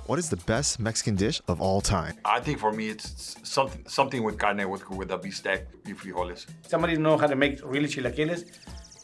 What is the best Mexican dish of all time? I think for me, it's something with carne, with a bistec y frijoles. Somebody know how to make really chilaquiles,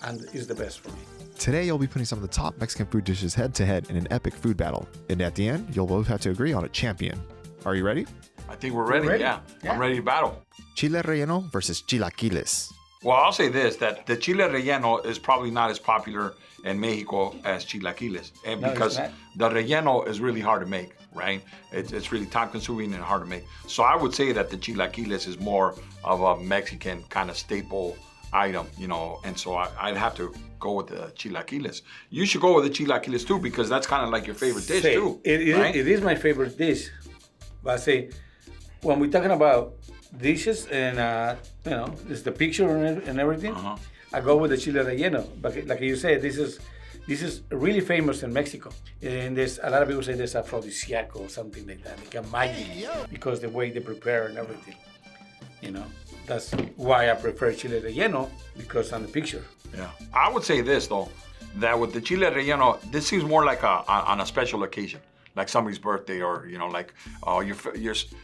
and it's the best for me. Today, you'll be putting some of the top Mexican food dishes head to head in an epic food battle. And at the end, you'll both have to agree on a champion. Are you ready? I think we're ready. Yeah. I'm ready to battle. Chile relleno versus chilaquiles. Well, I'll say this, that the chile relleno is probably not as popular in Mexico as chilaquiles. And because the relleno is really hard to make, right? It's really time consuming and hard to make. So I would say that the chilaquiles is more of a Mexican kind of staple item, and so I'd have to go with the chilaquiles. You should go with the chilaquiles too, because that's kind of like your favorite dish too. It is my favorite dish. But I say, when we're talking about dishes and, it's the picture and everything, I go with the chile relleno. But like you said, this is really famous in Mexico. And there's a lot of people say there's aphrodisiac or something like that, like a magic, because the way they prepare and everything, That's why I prefer chile relleno, because on the picture. Yeah. I would say this, though, that with the chile relleno, this seems more like on a special occasion, like somebody's birthday or,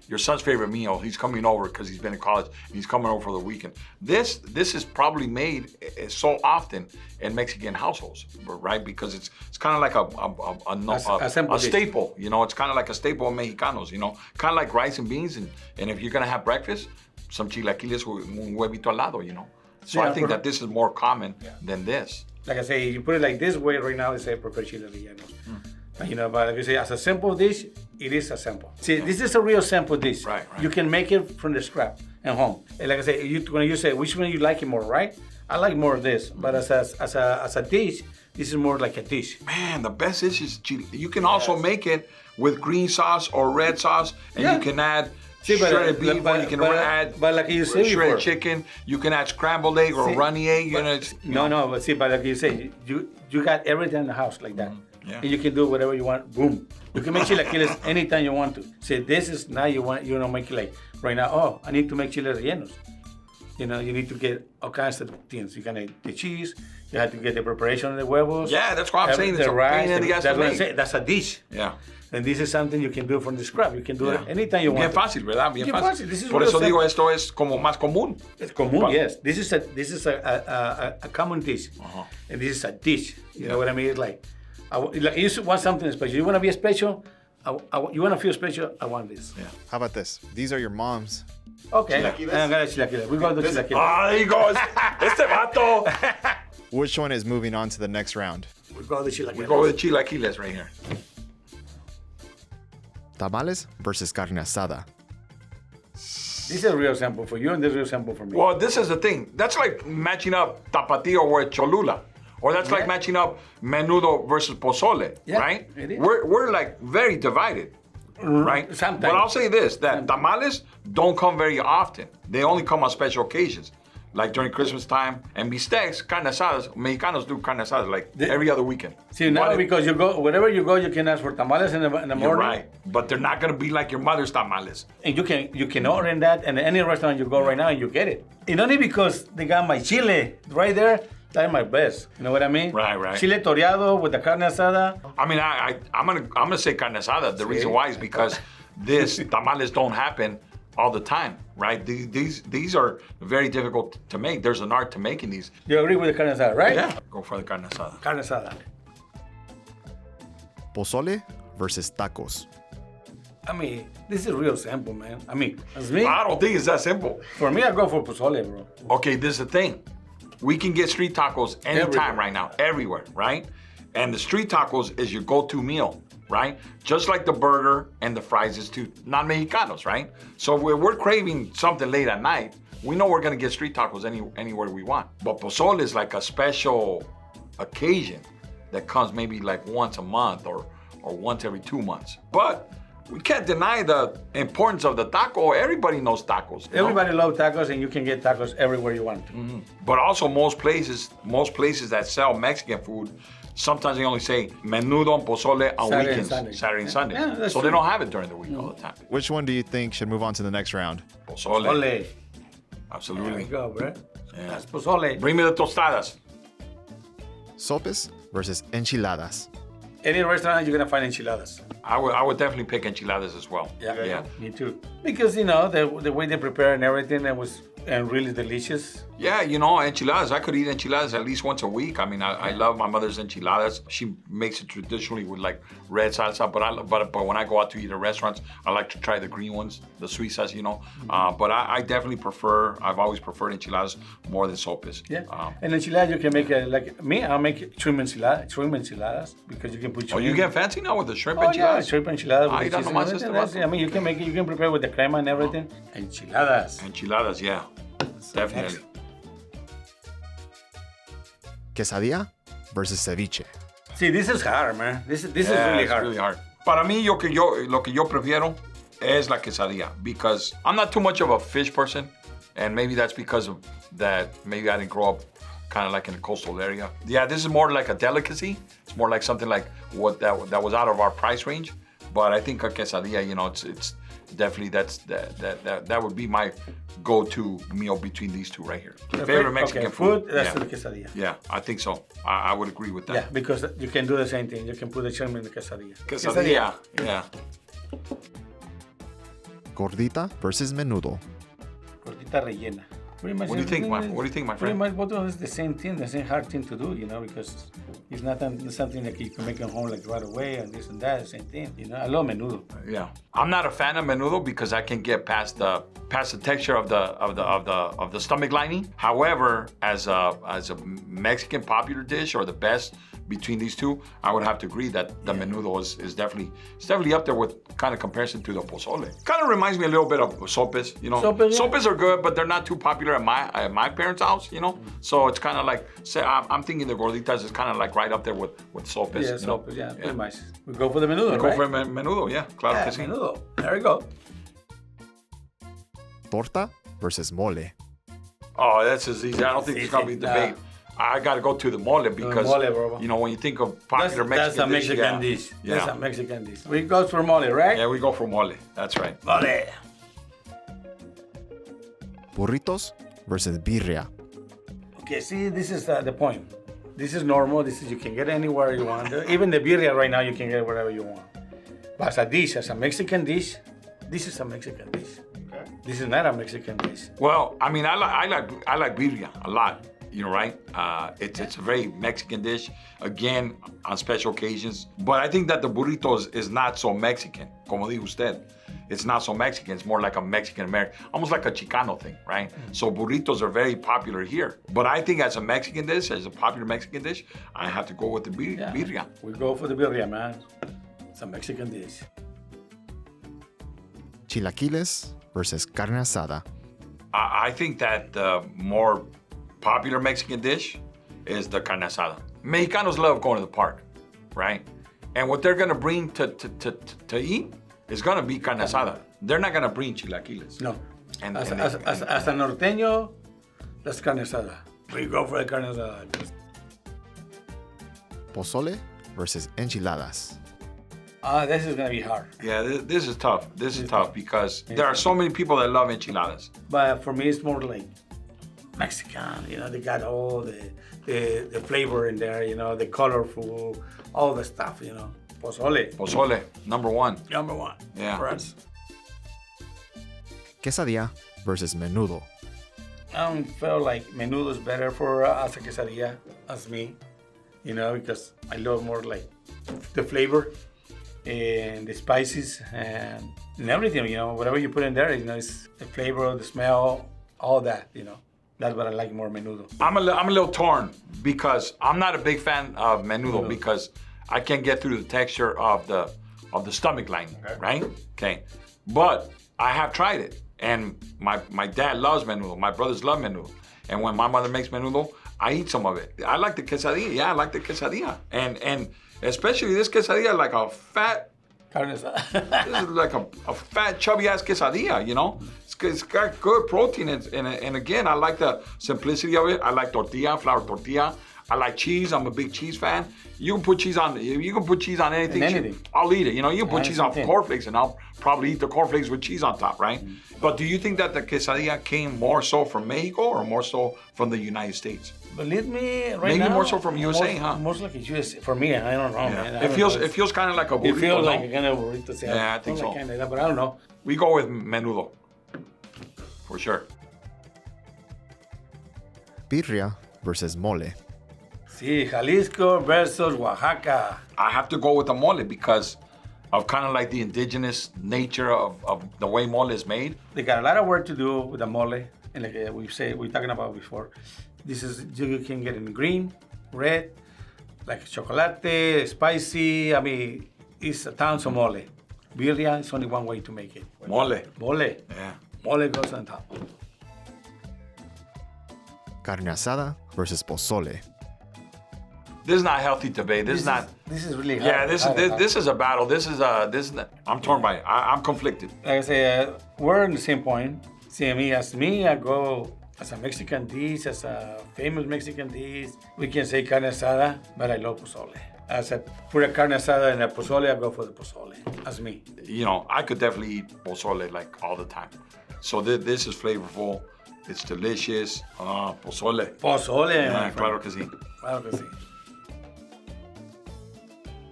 your son's favorite meal. He's coming over because he's been in college and he's coming over for the weekend. This is probably made so often in Mexican households, right? Because it's kind of like a staple, It's kind of like a staple of Mexicanos, kind of like rice and beans. And if you're going to have breakfast, some chilaquiles with un huevito al lado, So I think that this is more common than this. Like I say, you put it like this way right now, I prefer chile relleno. But like you say, as a simple dish, it is a simple. See, this is a real simple dish. Right. You can make it from the scrap at home. And like I say, when you say which one you like it more, right? I like more of this. But as a dish, this is more like a dish. Man, the best dish is chile. You can also make it with green sauce or red sauce, and you can add shredded beef, you can add like you say shredded before, chicken. You can add scrambled egg or runny egg. But like you say, you got everything in the house like that. Yeah. And you can do whatever you want. Boom. You can make chilaquiles anytime you want to. Say this is now you don't make it like right now. Oh, I need to make chile rellenos. You need to get all kinds of things. You can get the cheese. You have to get the preparation of the huevos. Yeah, that's what I'm saying. The rice. That's what I'm saying. That's a dish. Yeah. And this is something you can do from the scrap. You can do it anytime you want. Bien fácil, ¿verdad? Bien fácil. This is Por eso digo, esto es como más común. It's común, yes. This is a common dish, and this is a dish. You know what I mean? It's like you want something special. You want to be special. You want to feel special. I want this. Yeah. How about this? These are your mom's. Okay. I got chilaquiles. We got the chilaquiles. Ah, there he goes. Este vato. Which one is moving on to the next round? We got the chilaquiles. We go with the chilaquiles right here. Tamales versus carne asada. This is a real sample for you, and this is a real sample for me. Well, this is the thing. That's like matching up tapatio with cholula. Or that's like matching up menudo versus pozole, right? It is. We're like very divided, right? Sometimes. But I'll say this, that tamales don't come very often. They only come on special occasions, like during Christmas time. And bistecs, carne asadas, Mexicanos do carne asadas like every other weekend. See, now because you go, wherever you go, you can ask for tamales in the morning. You're right, but they're not gonna be like your mother's tamales. And you can order that in any restaurant you go right now and you get it. And only because they got my chile right there. That's my best. You know what I mean? Right. Chile toreado with the carne asada. I mean, I'm gonna say carne asada. The reason why is because this tamales don't happen all the time, right? These are very difficult to make. There's an art to making these. You agree with the carne asada, right? Yeah. Go for the carne asada. Carne asada. Pozole versus tacos. I mean, this is real simple, man. I mean, as me. I don't think it's that simple. For me, I go for pozole, bro. Okay, this is the thing. We can get street tacos anytime right now, everywhere, right? And the street tacos is your go-to meal, right? Just like the burger and the fries is to non-Mexicanos, right? So if we're craving something late at night, we know we're gonna get street tacos anywhere we want. But pozole is like a special occasion that comes maybe like once a month or once every 2 months. But we can't deny the importance of the taco. Everybody knows tacos. Everybody loves tacos, and you can get tacos everywhere you want to. Mm-hmm. But also most places that sell Mexican food, sometimes they only say menudo and pozole on weekends, Saturday and Sunday. Yeah, so they don't have it during the week all the time. Which one do you think should move on to the next round? Pozole. Pozole. Absolutely. There we go, bro. Yeah. That's pozole. Bring me the tostadas. Sopes versus enchiladas. Any restaurant, you're going to find enchiladas. I would definitely pick enchiladas as well. Yeah. Me too. Because, the way they prepare and everything, it was really delicious. Yeah, enchiladas. I could eat enchiladas at least once a week. I mean, I love my mother's enchiladas. She makes it traditionally with like red salsa, but when I go out to eat at restaurants, I like to try the green ones, the suizas, But I definitely I've always preferred enchiladas more than sopes. Yeah. And enchiladas, you can make I'll make shrimp enchiladas because you can put shrimp. Oh, you get fancy now with the shrimp Yeah, enchiladas? shrimp enchiladas. Ahí está nomás I mean, you can prepare with the crema and everything. Enchiladas. Enchiladas, yeah. Definitely. Quesadilla versus ceviche. See, this is hard, man. This is really hard. It's really hard. Para mí, lo que yo prefiero es la quesadilla because I'm not too much of a fish person, and maybe that's because of that. Maybe I didn't grow up kind of like in a coastal area. Yeah, this is more like a delicacy. It's more like something like what that was out of our price range. But I think a quesadilla, it's definitely that would be my go-to meal between these two right here. Favorite Mexican food. That's the quesadilla. Yeah, I think so. I would agree with that. Yeah, because you can do the same thing. You can put the shrimp in the quesadilla. Quesadilla. Yeah. Gordita versus menudo. Gordita rellena. Pretty much What do you think, my Pretty friend? much both of us the same thing, the same hard thing to do, because it's not something that you can make at home like right away and this and that, the same thing. I love menudo. Yeah, I'm not a fan of menudo because I can get past the texture of the stomach lining. However, as a Mexican popular dish or the best between these two, I would have to agree that the menudo is definitely up there with kind of comparison to the pozole. Kind of reminds me a little bit of sopes. Sopes are good, but they're not too popular at my parents' house. So it's kind of like I'm thinking the gorditas is kind of like right up there with sopes. Yeah, sopes. Yeah, pretty much. We go for the menudo. Go for menudo. Yeah, claro que sí. Menudo. There we go. Torta versus mole. Oh, that's as easy. I don't think there's gonna be a debate. I gotta go to the mole because when you think of popular that's a Mexican dish. Yeah. That's a Mexican dish. We go for mole, right? Yeah, we go for mole. That's right. Mole. Burritos versus birria. Okay, see, this is the point. This is normal. You can get anywhere you want. Even the birria right now, you can get wherever you want. But as a dish, as a Mexican dish, this is a Mexican dish. Okay. This is not a Mexican dish. Well, I mean, I like birria a lot. Right? It's a very Mexican dish, again, on special occasions. But I think that the burrito is not so Mexican, como dijo usted. It's not so Mexican. It's more like a Mexican-American, almost like a Chicano thing, right? So burritos are very popular here. But I think as a Mexican dish, as a popular Mexican dish, I have to go with the birria. We go for the birria, man. It's a Mexican dish. Chilaquiles versus carne asada. I think that the more popular Mexican dish is the carne asada. Mexicanos love going to the park, right? And what they're gonna bring to eat is gonna be carne asada. They're not gonna bring chilaquiles. No. As a norteño, that's carne asada. We go for the carne asada. Pozole versus enchiladas. This is gonna be hard. Yeah, this is tough. This is tough because there are so many people that love enchiladas. But for me, it's more like Mexican, they got all the flavor in there, the colorful, all the stuff, Pozole. Pozole, number one. Number one. Yeah. For us. Quesadilla versus menudo. I feel like menudo is better for as a quesadilla, as me, because I love more like the flavor and the spices and everything, whatever you put in there, it's the flavor, the smell, all that, That's what I like more menudo. I'm a little torn because I'm not a big fan of menudo because I can't get through the texture of the stomach lining, right? Okay, but I have tried it, and my dad loves menudo. My brothers love menudo, and when my mother makes menudo, I eat some of it. I like the quesadilla. Yeah, I like the quesadilla, and especially this quesadilla, like a fat. This is like a fat, chubby ass quesadilla, It's got good protein, and again, I like the simplicity of it. I like flour tortilla. I like cheese. I'm a big cheese fan. You can put cheese on. You can put cheese on anything. Anything. I'll eat it. You know, you can put cheese on cornflakes, and I'll probably eat the cornflakes with cheese on top, right? But do you think that the quesadilla came more so from Mexico or more so from the United States? Believe me, right Maybe now. more so from USA, huh? Most like US. For me, I don't know, man. It feels kind of like a burrito. It feels like no? a kind of burrito. Yeah, I think so. Kind of that, but I don't know. We go with menudo, for sure. Birria versus mole. Sí, Jalisco versus Oaxaca. I have to go with the mole because of kind of like the indigenous nature of the way mole is made. They got a lot of work to do with the mole, and like we're talking about before. This is you can get in green, red, like chocolate, spicy. I mean, it's a tons of mole. Birria is only one way to make it. Mole. Mole. Yeah. Mole goes on top. Carne asada versus pozole. This is not a healthy debate. This is really hard. Yeah, this is a battle. This is I'm torn by it. I'm conflicted. Like I say, we're on the same point. See, me, I go as a Mexican dish, as a famous Mexican dish. We can say carne asada, but I love pozole. As I put a carne asada and a pozole, I go for the pozole. That's me. You know, I could definitely eat pozole like all the time. So this is flavorful. It's delicious. Pozole. Pozole. Yeah, claro que sí. Claro que sí.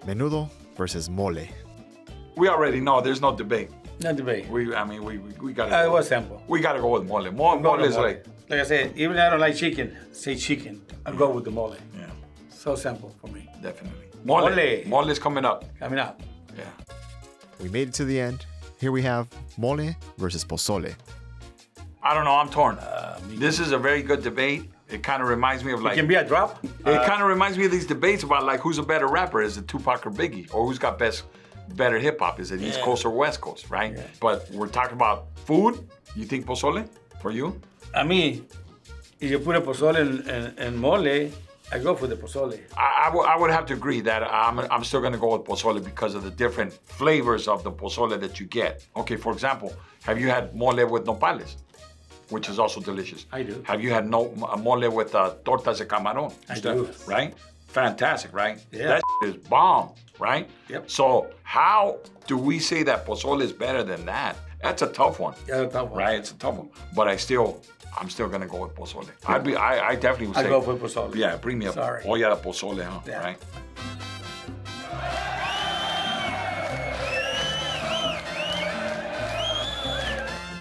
Menudo versus mole. We already know. There's no debate. No debate. We gotta. It was simple. We gotta go with mole. Mole is like. Like I said, even if I don't like chicken, say chicken. I go with the mole. Yeah. So simple for me. Definitely. Mole. Mole is coming up. Coming up. Yeah. We made it to the end. Here we have mole versus pozole. I don't know. I'm torn. This is a very good debate. It kind of reminds me of like. It can be a drop. It kind of reminds me of these debates about like who's a better rapper. Is it Tupac or Biggie? Or who's got better hip hop? Is it East Coast or West Coast? Right. Yeah. But we're talking about food. You think pozole for you? I mean, if you put a pozole and mole, I go for the pozole. I would have to agree that I'm still going to go with pozole because of the different flavors of the pozole that you get. Okay, for example, have you had mole with nopales? Which is also delicious. I do. Have you had mole with tortas de camarón? I do. Right? Fantastic, right? Yeah. That is bomb, right? Yep. So how do we say that pozole is better than that? That's a tough one. Yeah, a tough one. Right? It's a tough one. But I'm still gonna go with pozole. I definitely would say. I go for pozole. Yeah, bring me a olla de pozole, huh? Yeah. Right?